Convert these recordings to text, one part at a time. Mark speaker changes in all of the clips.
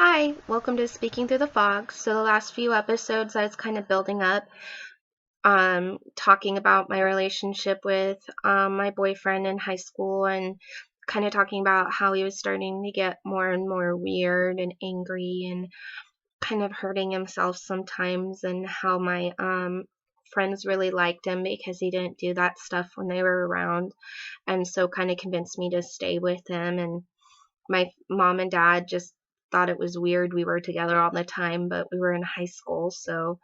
Speaker 1: Hi, welcome to Speaking Through the Fog. So the last few episodes I was kind of building up, talking about my relationship with my boyfriend in high school and kind of talking about how he was starting to get more and more weird and angry and kind of hurting himself sometimes, and how my friends really liked him because he didn't do that stuff when they were around, and so kind of convinced me to stay with him. And my mom and dad just thought it was weird we were together all the time, but we were in high school, so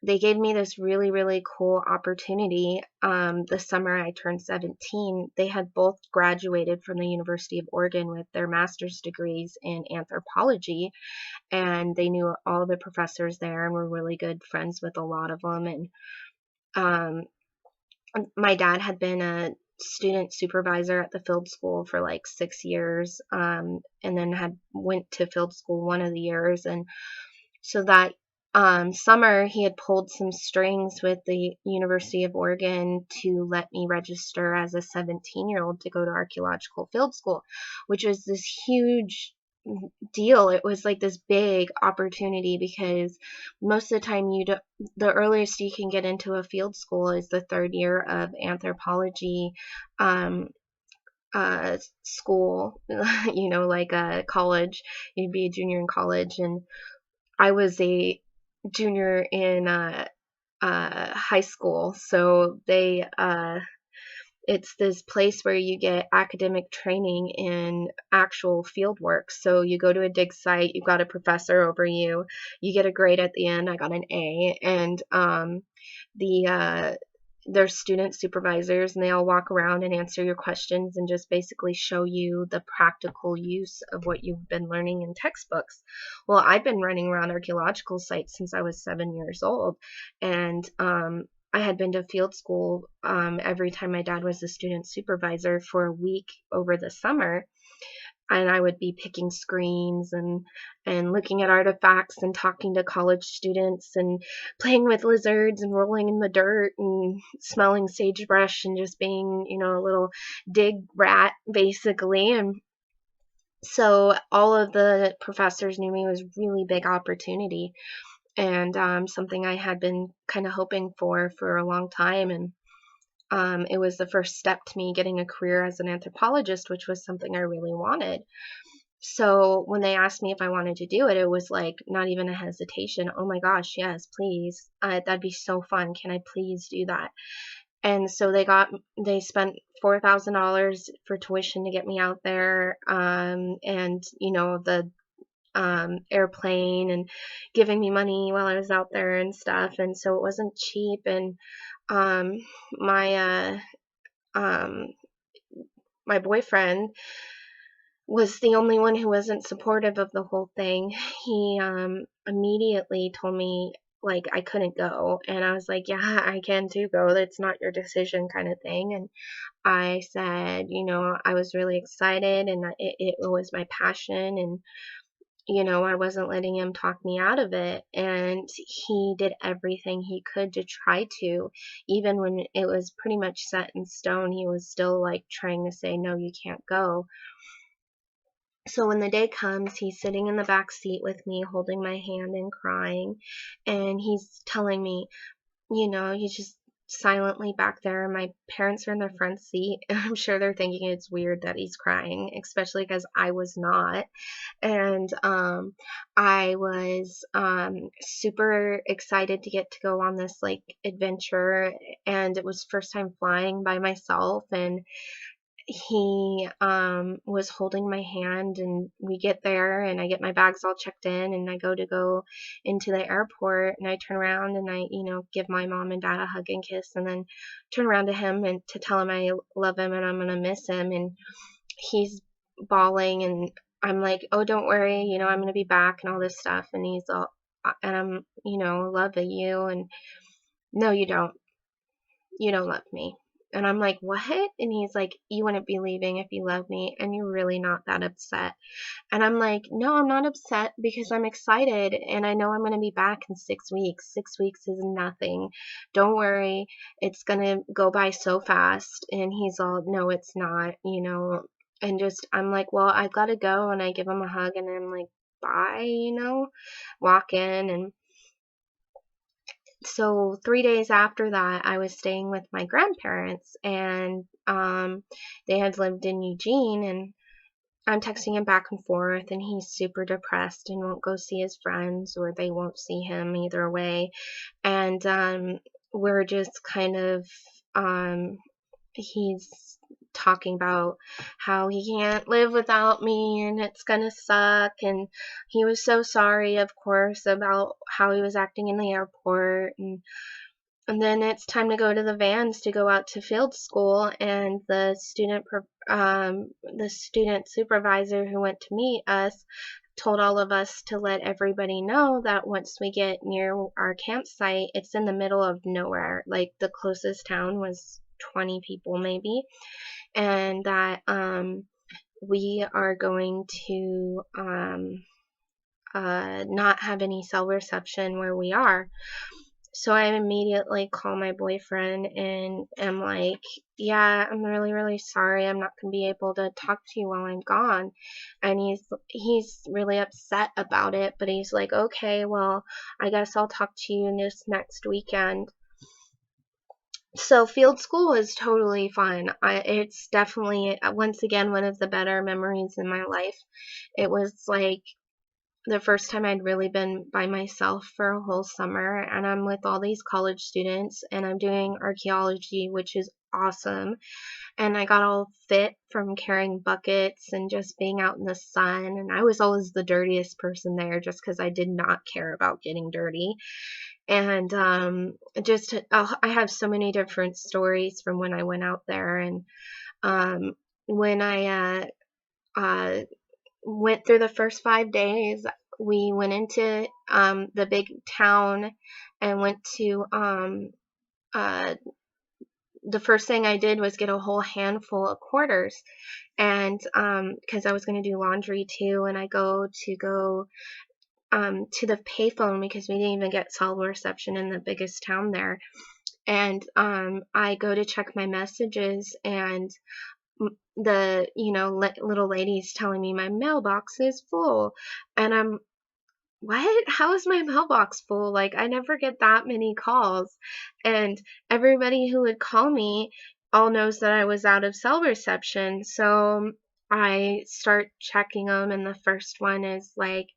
Speaker 1: they gave me this really, really cool opportunity. The summer I turned 17, they had both graduated from the University of Oregon with their master's degrees in anthropology, and they knew all the professors there and were really good friends with a lot of them. And um, my dad had been a student supervisor at the field school for like 6 years, and then had went to field school one of the years. And so that summer he had pulled some strings with the University of Oregon to let me register as a 17-year-old to go to archaeological field school, which was this huge deal. It was like this big opportunity because most of the time the earliest you can get into a field school is the third year of anthropology um, school, like a college. You'd be a junior in college, and I was a junior in high school, so it's this place where you get academic training in actual field work. So you go to a dig site, you've got a professor over you, you get a grade at the end. I got an A, and the they're student supervisors, and they all walk around and answer your questions and just basically show you the practical use of what you've been learning in textbooks. Well, I've been running around archaeological sites since I was 7 years old, and I had been to field school every time my dad was a student supervisor for a week over the summer, and I would be picking screens and looking at artifacts and talking to college students and playing with lizards and rolling in the dirt and smelling sagebrush and just being, a little dig rat basically. And so all of the professors knew me. It was a really big opportunity, and something I had been kind of hoping for a long time. And it was the first step to me getting a career as an anthropologist, which was something I really wanted. So when they asked me if I wanted to do it, it was like not even a hesitation. Oh my gosh, yes, please. That'd be so fun. Can I please do that? And so they spent $4,000 for tuition to get me out there, and the airplane, and giving me money while I was out there and stuff. And so it wasn't cheap. And um, my um, my boyfriend was the only one who wasn't supportive of the whole thing. He immediately told me like I couldn't go, and I was like, yeah, I can too go. That's not your decision, kind of thing. And I said, I was really excited, and it was my passion, and I wasn't letting him talk me out of it. And he did everything he could to try to, even when it was pretty much set in stone, he was still like trying to say, no, you can't go. So when the day comes, he's sitting in the back seat with me, holding my hand and crying. And he's telling me, he's just silently back there. My parents are in the front seat, and I'm sure they're thinking it's weird that he's crying, especially because I was not. And I was super excited to get to go on this like adventure, and it was first time flying by myself. And he was holding my hand, and we get there, and I get my bags all checked in, and I go into the airport, and I turn around, and I give my mom and dad a hug and kiss, and then turn around to him and to tell him I love him and I'm gonna miss him. And he's bawling, and I'm like, oh, don't worry, I'm gonna be back and all this stuff. And he's all, and I'm, love you. And no, you don't love me. And I'm like, what? And he's like, you wouldn't be leaving if you loved me, and you're really not that upset. And I'm like, no, I'm not upset because I'm excited, and I know I'm going to be back in 6 weeks. 6 weeks is nothing. Don't worry. It's going to go by so fast. And he's all, no, it's not, And just, I'm like, well, I've got to go. And I give him a hug, and I'm like, by, walk in. And so 3 days after that, I was staying with my grandparents, and they had lived in Eugene, and I'm texting him back and forth, and he's super depressed and won't go see his friends, or they won't see him either way. And we're just kind of, he's talking about how he can't live without me and it's gonna suck. And he was so sorry, of course, about how he was acting in the airport. And then it's time to go to the vans to go out to field school, and the student supervisor who went to meet us told all of us to let everybody know that once we get near our campsite, it's in the middle of nowhere. Like, the closest town was 20 people maybe, and that we are going to not have any cell reception where we are. So I immediately call my boyfriend and am like, yeah, I'm really, really sorry. I'm not going to be able to talk to you while I'm gone. And he's really upset about it, but he's like, okay, well, I guess I'll talk to you this next weekend. So field school is totally fun. It's definitely, once again, one of the better memories in my life. It was like the first time I'd really been by myself for a whole summer, and I'm with all these college students, and I'm doing archaeology, which is awesome. And I got all fit from carrying buckets and just being out in the sun, and I was always the dirtiest person there just because I did not care about getting dirty. And I have so many different stories from when I went out there. And when I went through the first 5 days, we went into the big town and went to the first thing I did was get a whole handful of quarters, and because I was going to do laundry too. And I go to the payphone because we didn't even get cell reception in the biggest town there. And I go to check my messages, and the little lady's telling me my mailbox is full. And I'm, what? How is my mailbox full? Like, I never get that many calls. And everybody who would call me all knows that I was out of cell reception. So I start checking them, and the first one is like,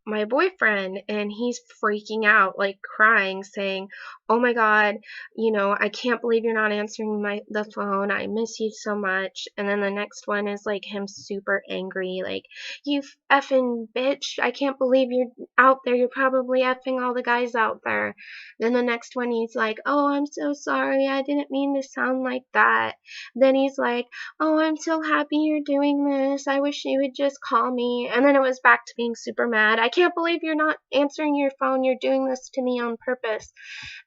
Speaker 1: my boyfriend, and he's freaking out, like crying, saying, oh my God, I can't believe you're not answering the phone. I miss you so much. And then the next one is like him super angry, like, you effing bitch, I can't believe you're out there. You're probably effing all the guys out there. Then the next one, he's like, oh, I'm so sorry. I didn't mean to sound like that. Then he's like, oh, I'm so happy you're doing this. I wish you would just call me. And then it was back to being super mad. I can't believe you're not answering your phone. You're doing this to me on purpose.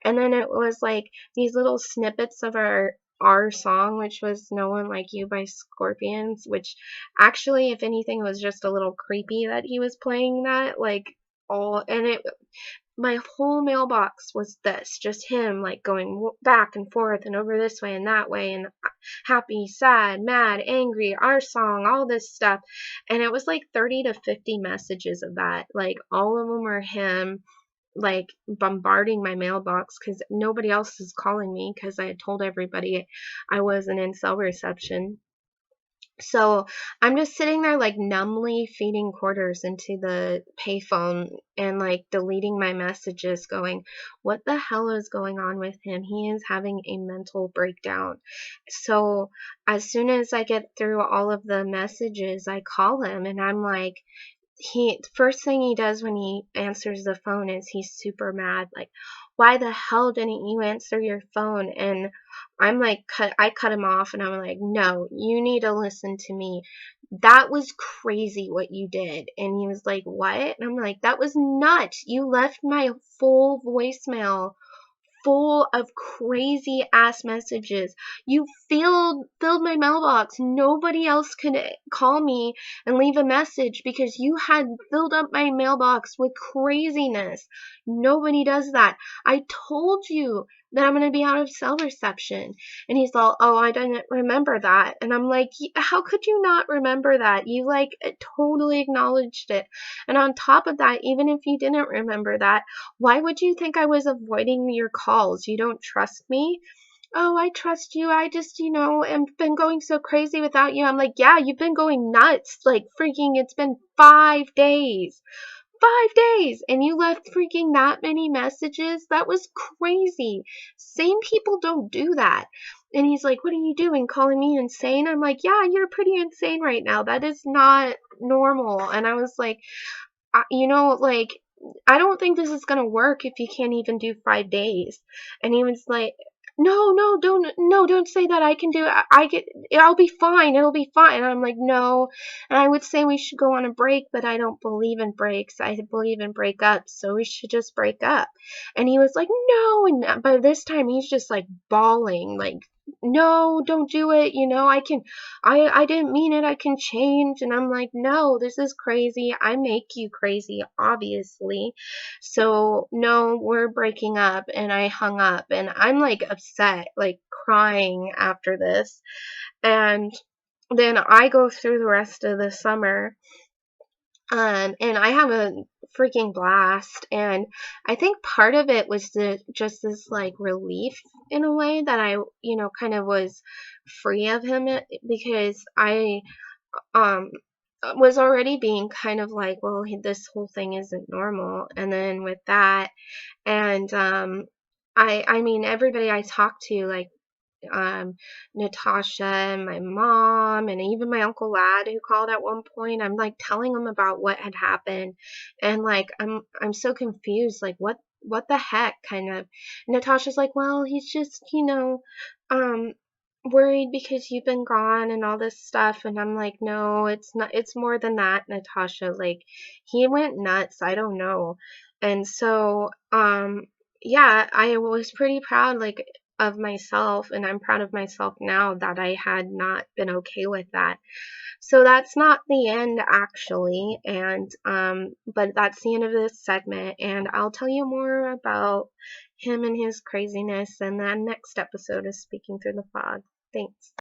Speaker 1: And then it was like these little snippets of our song, which was No One Like You by Scorpions, which actually, if anything, was just a little creepy that he was playing that, like, my whole mailbox was this, just him, like, going back and forth and over this way and that way, and happy, sad, mad, angry, our song, all this stuff. And it was like 30 to 50 messages of that. Like, all of them were him, like, bombarding my mailbox because nobody else is calling me because I had told everybody I wasn't in cell reception. So I'm just sitting there, like, numbly feeding quarters into the payphone and, like, deleting my messages, going, what the hell is going on with him? He is having a mental breakdown. So as soon as I get through all of the messages, I call him, and I'm like, first thing he does when he answers the phone is he's super mad, like, why the hell didn't you answer your phone? And I'm like, I cut him off, and I'm like, no, you need to listen to me. That was crazy what you did. And he was like, what? And I'm like, that was nuts. You left my full voicemail full of crazy ass messages. You filled my mailbox. Nobody else could call me and leave a message because you had filled up my mailbox with craziness. Nobody does that. I told you that I'm going to be out of cell reception. And he's all, oh, I didn't remember that. And I'm like, how could you not remember that? You like totally acknowledged it. And on top of that, even if you didn't remember that, why would you think I was avoiding your calls? You don't trust me? Oh, I trust you. I just, am been going so crazy without you. I'm like, yeah, you've been going nuts. Like freaking, it's been 5 days. 5 days, and you left freaking that many messages? That was crazy. Sane people don't do that. And he's like, what are you doing? Calling me insane? I'm like, yeah, you're pretty insane right now. That is not normal. And I was like, like, I don't think this is going to work if you can't even do 5 days. And he was like, no, don't say that. I can do it. I'll be fine. It'll be fine. And I'm like, no. And I would say we should go on a break, but I don't believe in breaks. I believe in breakups. So we should just break up. And he was like, no. And by this time, he's just like bawling, like, no, don't do it. I didn't mean it. I can change. And I'm like, no, this is crazy. I make you crazy, obviously. So, no, we're breaking up. And I hung up. And I'm like upset, like crying after this. And then I go through the rest of the summer. And I have a freaking blast. And I think part of it was just this like relief in a way that I, kind of was free of him, because I um was already being kind of like, well, this whole thing isn't normal. And then with that, and I mean, everybody I talked to, like, um, Natasha and my mom and even my Uncle Lad, who called at one point. I'm like telling him about what had happened, and like I'm so confused, like what the heck, kind of. Natasha's like, well, he's just, um worried because you've been gone and all this stuff. And I'm like, no, it's not. It's more than that, Natasha. Like, he went nuts. I don't know. And so yeah, I was pretty proud, like, of myself, and I'm proud of myself now that I had not been okay with that. So that's not the end, actually. And but that's the end of this segment, and I'll tell you more about him and his craziness in the next episode of Speaking Through the Fog. Thanks.